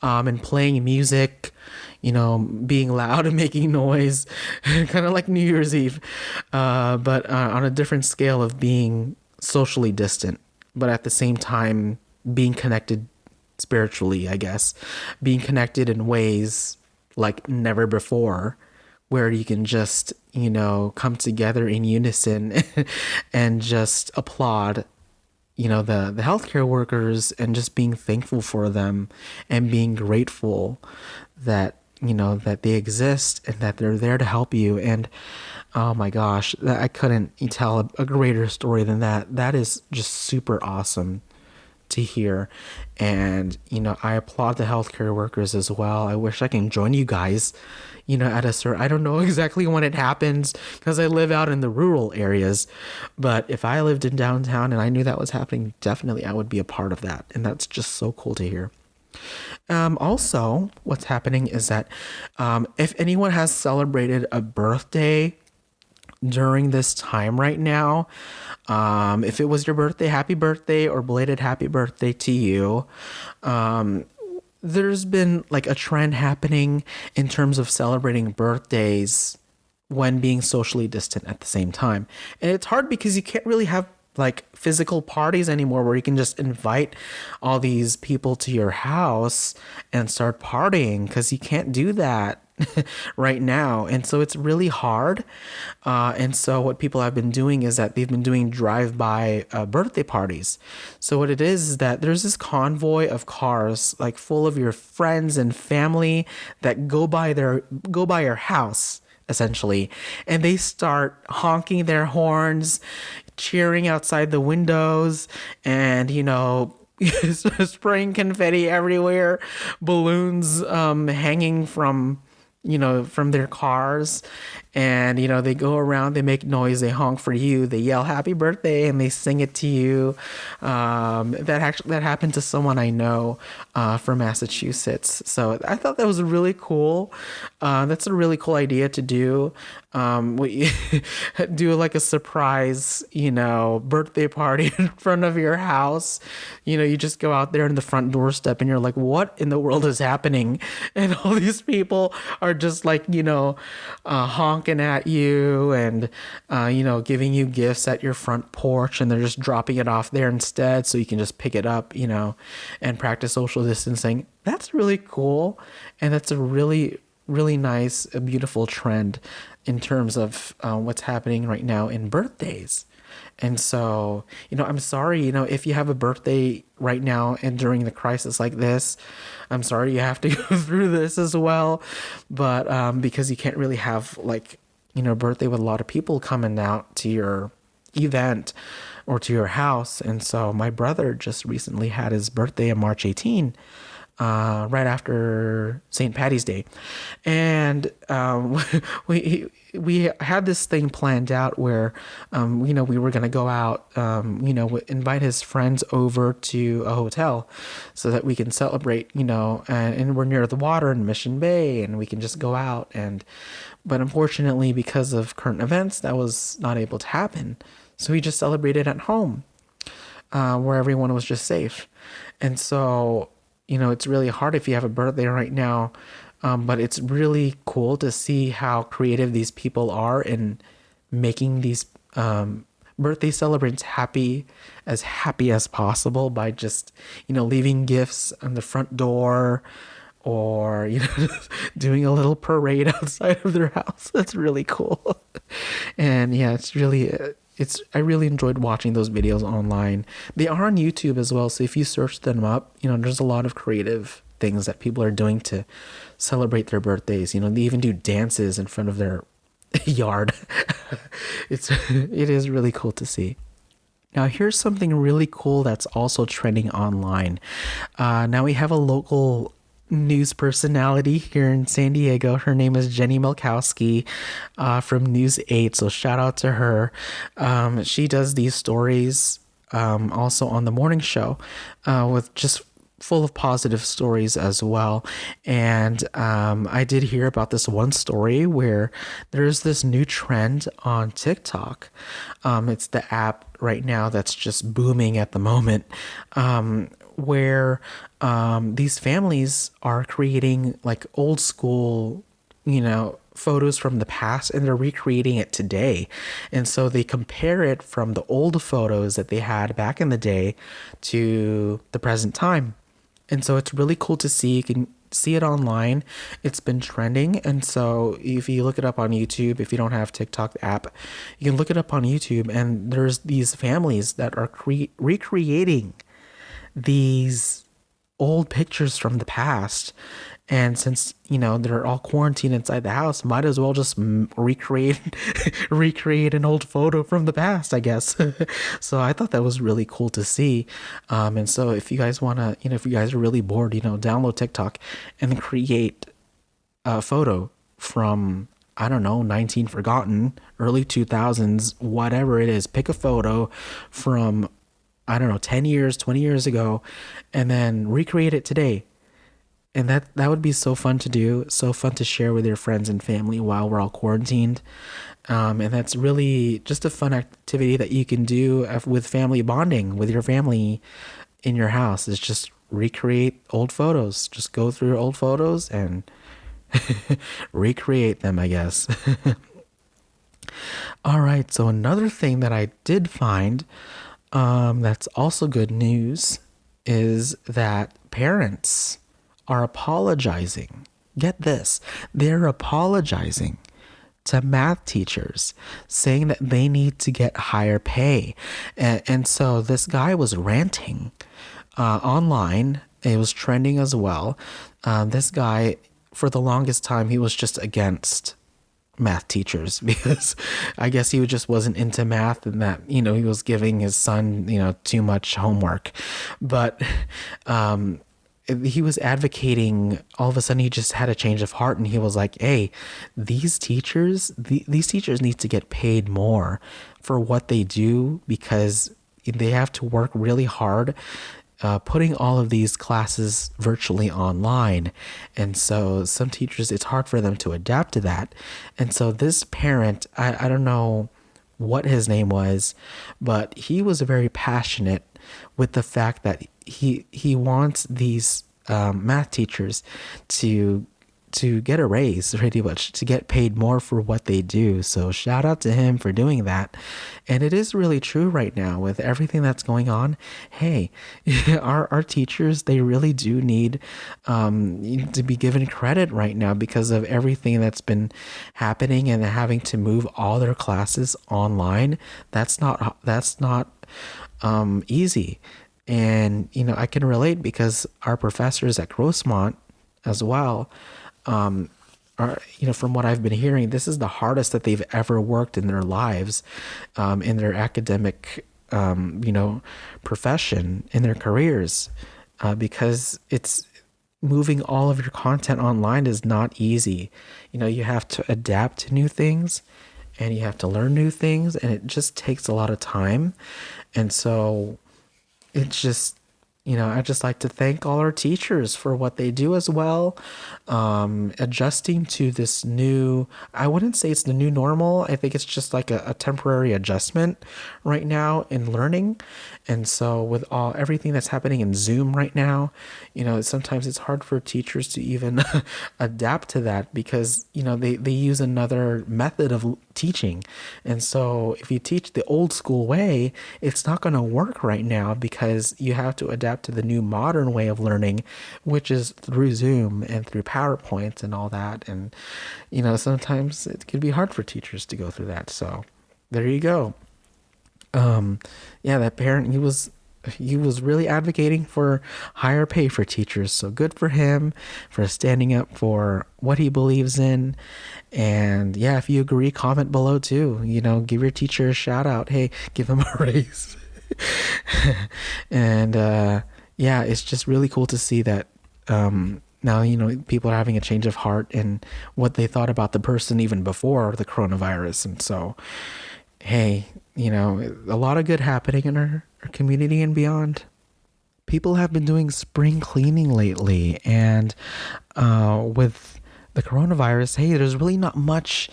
and playing music, being loud and making noise, kind of like New Year's Eve, but on a different scale of being socially distant, but at the same time being connected spiritually, I guess, being connected in ways like never before, where you can just, come together in unison and just applaud, the healthcare workers, and just being thankful for them and being grateful that, that they exist and that they're there to help you. And oh my gosh, I couldn't tell a greater story than that. That is just super awesome to hear. And, I applaud the healthcare workers as well. I wish I can join you guys, at a certain, I don't know exactly when it happens because I live out in the rural areas. But if I lived in downtown and I knew that was happening, definitely I would be a part of that. And that's just so cool to hear. Also, what's happening is that if anyone has celebrated a birthday during this time right now, if it was your birthday, happy birthday, or belated happy birthday to you. There's been like a trend happening in terms of celebrating birthdays when being socially distant at the same time. And it's hard because you can't really have like physical parties anymore where you can just invite all these people to your house and start partying, because you can't do that right now. And so it's really hard. And so what people have been doing is that they've been doing drive-by birthday parties. So what it is that there's this convoy of cars like full of your friends and family that go by your house essentially, and they start honking their horns, cheering outside the windows, and spraying confetti everywhere, balloons hanging from their cars. And they go around, they make noise, they honk for you, they yell happy birthday, and they sing it to you. That happened to someone I know from Massachusetts. So I thought that was really cool. That's a really cool idea to do. Do like a surprise birthday party in front of your house. You just go out there in the front doorstep and you're like, what in the world is happening? And all these people are just like honking at you and giving you gifts at your front porch, and they're just dropping it off there instead so you can just pick it up and practice social distancing. That's really cool, and that's a really, really nice, a beautiful trend in terms of what's happening right now in birthdays. And so, I'm sorry, if you have a birthday right now and during the crisis like this, I'm sorry you have to go through this as well. But because you can't really have birthday with a lot of people coming out to your event or to your house. And so my brother just recently had his birthday on March 18, right after St. Patty's Day. And we had this thing planned out where, we were going to go out, invite his friends over to a hotel so that we can celebrate, and we're near the water in Mission Bay, and we can just go out. But unfortunately, because of current events, that was not able to happen. So we just celebrated at home, where everyone was just safe. And so, it's really hard if you have a birthday right now. But it's really cool to see how creative these people are in making these birthday celebrants happy as possible by just, leaving gifts on the front door, or, just doing a little parade outside of their house. That's really cool. And yeah, I really enjoyed watching those videos online. They are on YouTube as well. So if you search them up, there's a lot of creative things that people are doing to celebrate their birthdays. They even do dances in front of their yard. It is really cool to see. Now, here's something really cool that's also trending online. Now we have a local news personality here in San Diego. Her name is Jenny Milkowski from News 8. So shout out to her. She does these stories also on the morning show with just full of positive stories as well. And I did hear about this one story where there's this new trend on TikTok. It's the app right now that's just booming at the moment, where these families are creating like old school, photos from the past, and they're recreating it today. And so they compare it from the old photos that they had back in the day to the present time. And so it's really cool to see. You can see it online. It's been trending. And so if you look it up on YouTube, if you don't have TikTok app, you can look it up on YouTube, and there's these families that are recreating these old pictures from the past. And since, they're all quarantined inside the house, might as well just recreate recreate an old photo from the past, I guess. So I thought that was really cool to see. And so if you guys want to, if you guys are really bored, download TikTok and create a photo from, I don't know, 19 Forgotten, early 2000s, whatever it is. Pick a photo from, I don't know, 10 years, 20 years ago, and then recreate it today. And that would be so fun to do, so fun to share with your friends and family while we're all quarantined. And that's really just a fun activity that you can do with family bonding, with your family in your house, is just recreate old photos. Just go through your old photos and recreate them, I guess. All right, so another thing that I did find, that's also good news, is that parents are apologizing. Get this, they're apologizing to math teachers, saying that they need to get higher pay. And so this guy was ranting online. It was trending as well. This guy, for the longest time, he was just against math teachers because I guess he just wasn't into math, and that, he was giving his son, too much homework. But he was advocating, all of a sudden he just had a change of heart, and he was like, hey, these teachers need to get paid more for what they do, because they have to work really hard putting all of these classes virtually online. And so some teachers, it's hard for them to adapt to that. And so this parent, I don't know what his name was, but he was very passionate with the fact that he wants these math teachers to get a raise, pretty much, to get paid more for what they do. So shout out to him for doing that. And it is really true right now with everything that's going on. Hey, our teachers, they really do need to be given credit right now because of everything that's been happening and having to move all their classes online. That's not easy. And, I can relate because our professors at Grossmont as well, are, from what I've been hearing, this is the hardest that they've ever worked in their lives, in their academic, profession, in their careers, because it's moving all of your content online is not easy. You have to adapt to new things and you have to learn new things, and it just takes a lot of time. And so it's just, I just like to thank all our teachers for what they do as well. Adjusting to this new, I wouldn't say it's the new normal. I think it's just like a temporary adjustment right now in learning. And so with everything that's happening in Zoom right now, sometimes it's hard for teachers to even adapt to that because, they use another method of teaching. And so if you teach the old school way, it's not going to work right now because you have to adapt to the new modern way of learning, which is through Zoom and through PowerPoint and all that. And, sometimes it can be hard for teachers to go through that. So there you go. That parent, he was really advocating for higher pay for teachers. So good for him for standing up for what he believes in. And if you agree, comment below too. Give your teacher a shout out. Hey, give him a raise. And it's just really cool to see that now people are having a change of heart and what they thought about the person even before the coronavirus. And so, hey, a lot of good happening in our community and beyond. People have been doing spring cleaning lately, and with the coronavirus, hey, there's really not much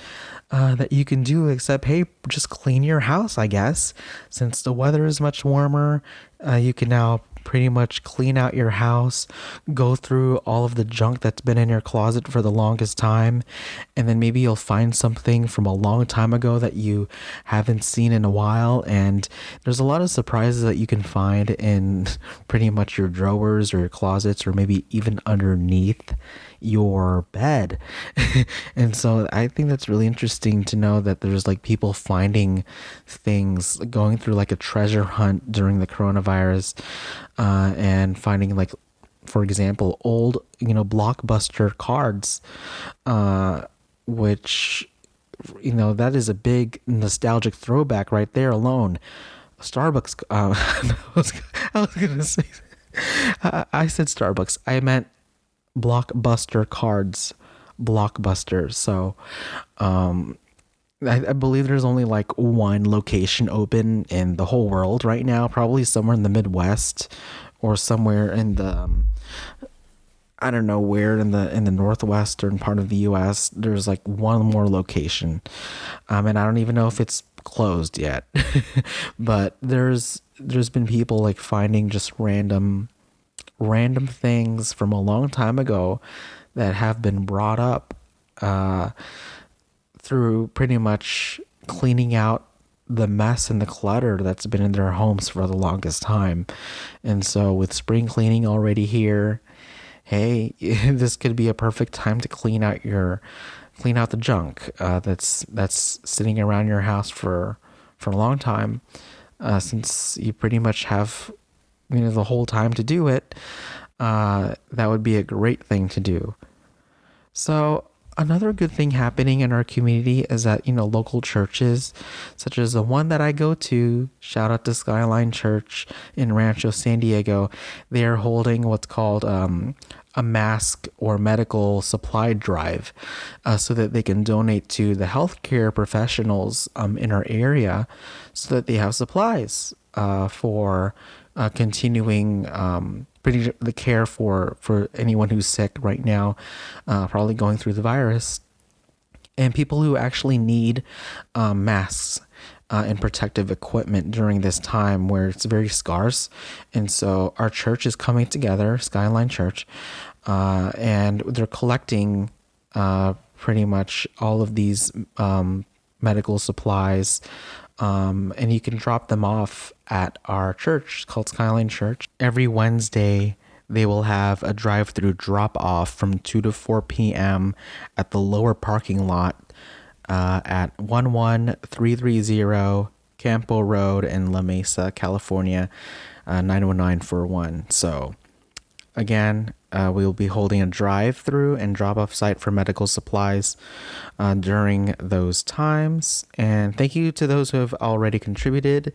that you can do except, hey, just clean your house, I guess. Since the weather is much warmer, you can now pretty much clean out your house, go through all of the junk that's been in your closet for the longest time, and then maybe you'll find something from a long time ago that you haven't seen in a while. And there's a lot of surprises that you can find in pretty much your drawers or your closets, or maybe even underneath your bed. And so I think that's really interesting to know that there's like people finding things, going through like a treasure hunt during the coronavirus, and finding like for example, old, Blockbuster cards, which, that is a big nostalgic throwback right there alone. Starbucks, I was gonna say, I said Starbucks. I meant Blockbuster cards, Blockbuster. So, I believe there's only like one location open in the whole world right now, probably somewhere in the Midwest or somewhere in the, I don't know where in the northwestern part of the U.S. There's like one more location, and I don't even know if it's closed yet. But there's been people like finding just random things from a long time ago that have been brought up through pretty much cleaning out the mess and the clutter that's been in their homes for the longest time. And so with spring cleaning already here, hey, this could be a perfect time to clean out the junk that's sitting around your house for a long time, since you pretty much have the whole time to do it. That would be a great thing to do. So another good thing happening in our community is that, local churches, such as the one that I go to, shout out to Skyline Church in Rancho San Diego, they are holding what's called a mask or medical supply drive, so that they can donate to the healthcare professionals in our area, so that they have supplies for continuing the care for anyone who's sick right now, probably going through the virus, and people who actually need masks and protective equipment during this time where it's very scarce. And so our church is coming together, Skyline Church, and they're collecting pretty much all of these medical supplies, and you can drop them off at our church called Skyline Church. Every Wednesday, they will have a drive-through drop-off from 2 to 4 p.m. at the lower parking lot at 11330 Campo Road in La Mesa, California, 91941. So again, we will be holding a drive-through and drop-off site for medical supplies during those times. And thank you to those who have already contributed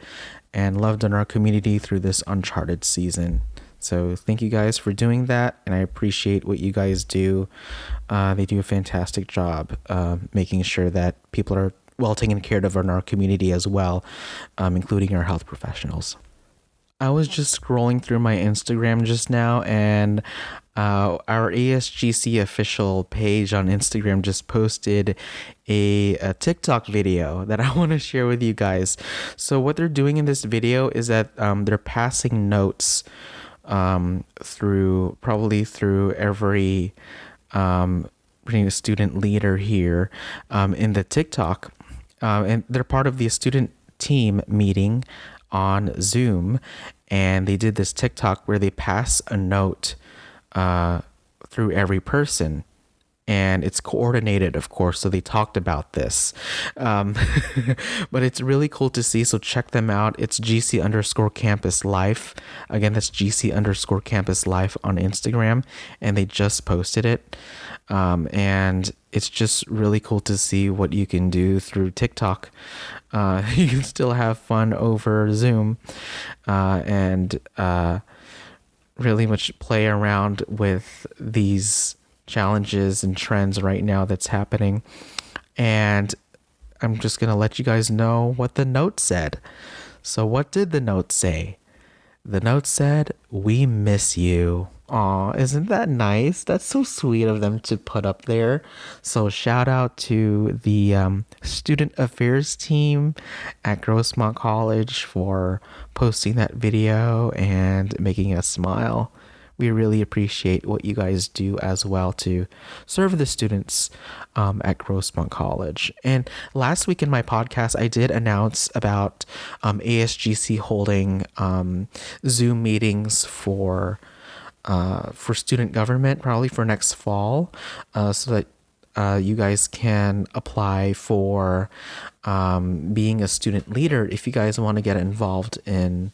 and loved on our community through this uncharted season. So thank you guys for doing that, and I appreciate what you guys do. They do a fantastic job making sure that people are well taken care of in our community as well, including our health professionals. I was just scrolling through my Instagram just now, and our ASGC official page on Instagram just posted a TikTok video that I want to share with you guys. So what they're doing in this video is that they're passing notes through every student leader here in the TikTok, and they're part of the student team meeting on Zoom, and they did this TikTok where they pass a note through every person, and it's coordinated, of course, so they talked about this, but it's really cool to see. So check them out. It's GC_campus life. Again, that's GC_campus life on Instagram, and they just posted it, and it's just really cool to see what you can do through TikTok. You can still have fun over Zoom, and really much play around with these challenges and trends right now that's happening. And I'm just going to let you guys know what the note said. So what did the note say? The note said, "We miss you." Aw, isn't that nice? That's so sweet of them to put up there. So shout out to the student affairs team at Grossmont College for posting that video and making us smile. We really appreciate what you guys do as well to serve the students at Grossmont College. And last week in my podcast, I did announce about ASGC holding Zoom meetings for student government, probably for next fall, so that you guys can apply for being a student leader if you guys want to get involved in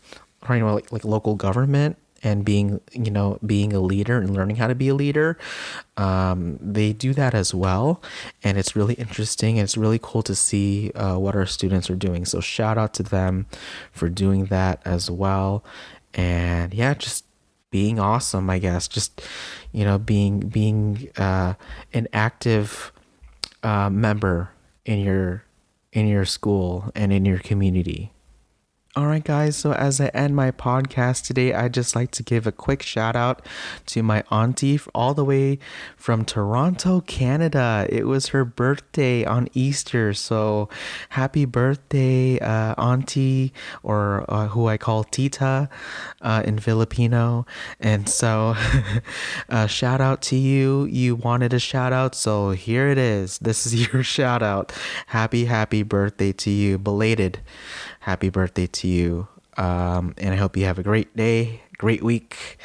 like local government and being a leader and learning how to be a leader. They do that as well, and it's really interesting, and it's really cool to see what our students are doing. So shout out to them for doing that as well. And yeah, just being awesome, I guess. Just being an active member in your school and in your community. All right, guys. So as I end my podcast today, I'd just like to give a quick shout out to my auntie all the way from Toronto, Canada. It was her birthday on Easter. So happy birthday, auntie, or who I call Tita in Filipino. And so shout out to you. You wanted a shout out. So here it is. This is your shout out. Happy birthday to you. Belated. Happy birthday to you. And I hope you have a great day, great week.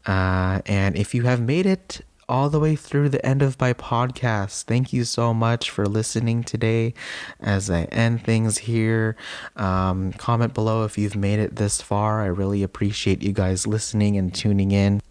And if you have made it all the way through the end of my podcast, thank you so much for listening today as I end things here. Comment below if you've made it this far. I really appreciate you guys listening and tuning in.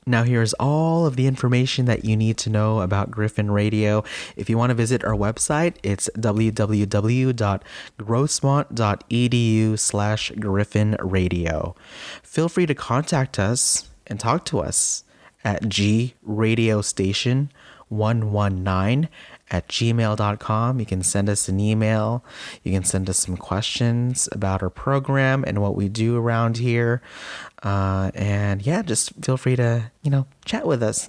Now here's all of the information that you need to know about Griffin Radio. If you want to visit our website, it's www.grossmont.edu/Griffin Radio. Feel free to contact us and talk to us at gradiostation119@gmail.com. You can send us an email. You can send us some questions about our program and what we do around here. And yeah, just feel free to, chat with us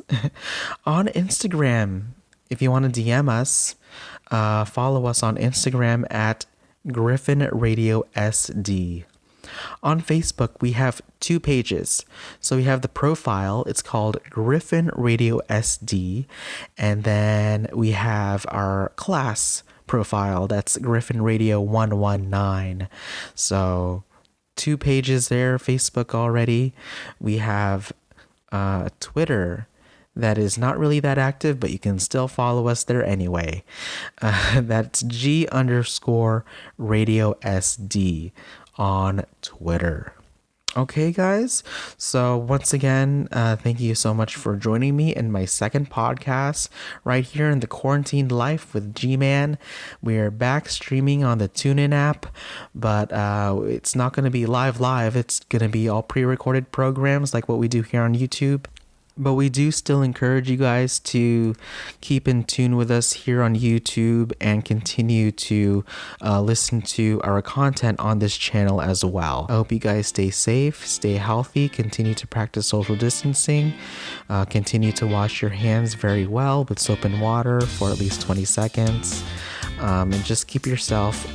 on Instagram. If you want to DM us, follow us on Instagram at Griffin Radio SD. On Facebook, we have 2 pages. So we have the profile, it's called Griffin Radio SD, and then we have our class profile, that's Griffin Radio 119. So 2 pages there, Facebook already. We have Twitter that is not really that active, but you can still follow us there anyway. That's G_Radio SD on Twitter. Okay, guys. So once again, thank you so much for joining me in my second podcast right here in the Quarantined Life with Giann. We're back streaming on the TuneIn app, but it's not going to be live. It's going to be all pre-recorded programs like what we do here on YouTube. But we do still encourage you guys to keep in tune with us here on YouTube and continue to listen to our content on this channel as well. I hope you guys stay safe, stay healthy, continue to practice social distancing, continue to wash your hands very well with soap and water for at least 20 seconds. And just keep yourself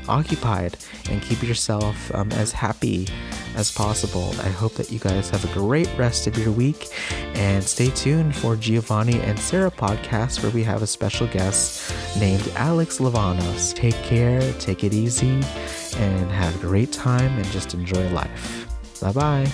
occupied and keep yourself as happy as possible. I hope that you guys have a great rest of your week, and stay tuned for Giovanni and Sara podcast, where we have a special guest named Alex Lavanos. Take care, take it easy, and have a great time, and just enjoy life. Bye-bye.